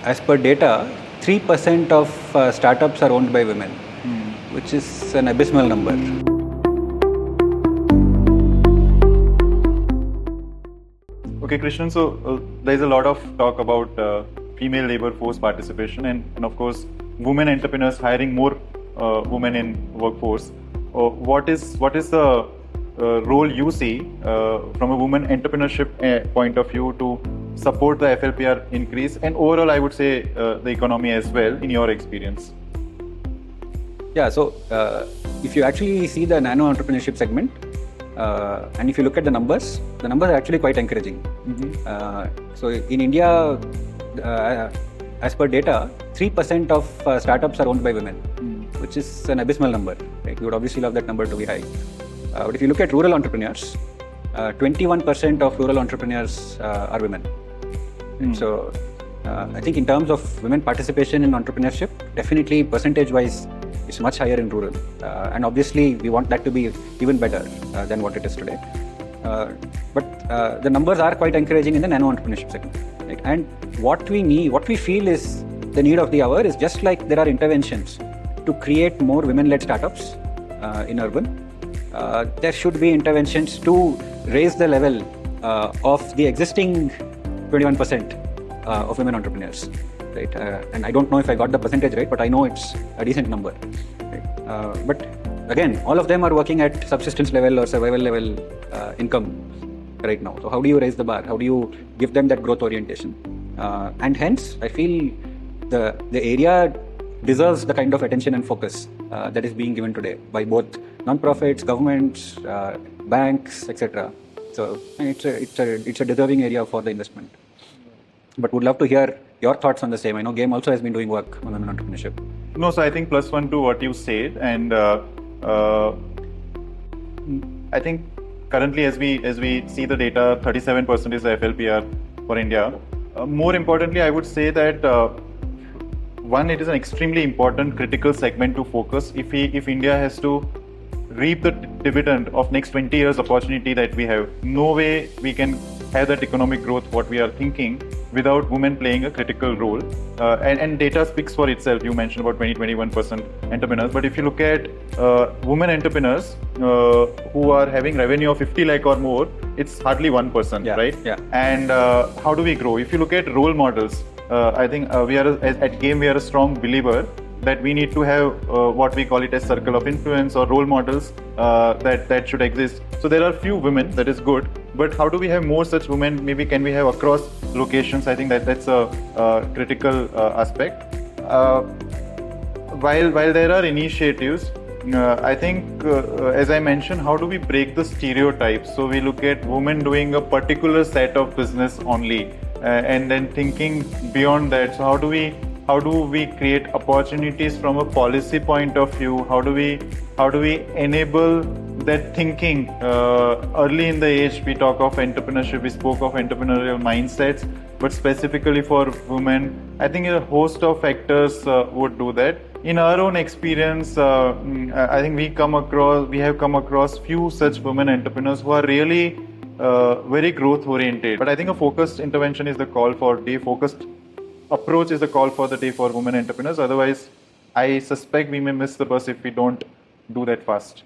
as per data, 3% of startups are owned by women, which is an abysmal number. Okay, Krishnan, so there's a lot of talk about female labor force participation and of course, women entrepreneurs hiring more women in workforce. What is the role you see from a women entrepreneurship point of view to support the FLPR increase and overall, I would say, the economy as well, in your experience? Yeah, so if you actually see the nano-entrepreneurship segment, and if you look at the numbers are actually quite encouraging. So in India, as per data, 3% of startups are owned by women, which is an abysmal number. Right? We would obviously love that number to be high. But if you look at rural entrepreneurs, 21% of rural entrepreneurs are women. So I think in terms of women participation in entrepreneurship, definitely percentage-wise, it's much higher in rural. And obviously, we want that to be even better than what it is today. But the numbers are quite encouraging in the nano-entrepreneurship segment. Right? And what we feel is the need of the hour is just like there are interventions to create more women-led startups in urban. There should be interventions to raise the level of the existing 21% of women entrepreneurs. Right? And I don't know if I got the percentage right, but I know it's a decent number. Right? But again, all of them are working at subsistence level or survival level income right now. So how do you raise the bar? How do you give them that growth orientation? And hence, I feel the area deserves the kind of attention and focus that is being given today by both non-profits, governments, banks, etc. So it's a deserving area for the investment. But would love to hear your thoughts on the same. I know Game also has been doing work on entrepreneurship. No, so I think +1 to what you said, and I think currently as we see the data, 37% is the FLPR for India. More importantly, I would say that one, it is an extremely important critical segment to focus if India has to reap the dividend of next 20 years opportunity that we have. No way we can have that economic growth what we are thinking without women playing a critical role. And data speaks for itself. You mentioned about 21% entrepreneurs, but if you look at women entrepreneurs who are having revenue of 50 lakh or more, it's hardly 1%, right? Yeah. And how do we grow? If you look at role models, I think at Game we are a strong believer that we need to have what we call it as circle of influence or role models that should exist. So there are few women, that is good, but how do we have more such women? Maybe can we have across locations? I think that's a critical aspect. While there are initiatives, I think as I mentioned, how do we break the stereotypes? So we look at women doing a particular set of business only, and then thinking beyond that. So how do we create opportunities from a policy point of view? How do we enable that thinking early in the age? We talk of entrepreneurship, we spoke of entrepreneurial mindsets, but specifically for women, I think a host of factors would do that. In our own experience, I think we have come across few such women entrepreneurs who are really very growth oriented. But I think a focused intervention is the call for day. Focused approach is the call for the day for women entrepreneurs. Otherwise, I suspect we may miss the bus if we don't do that fast.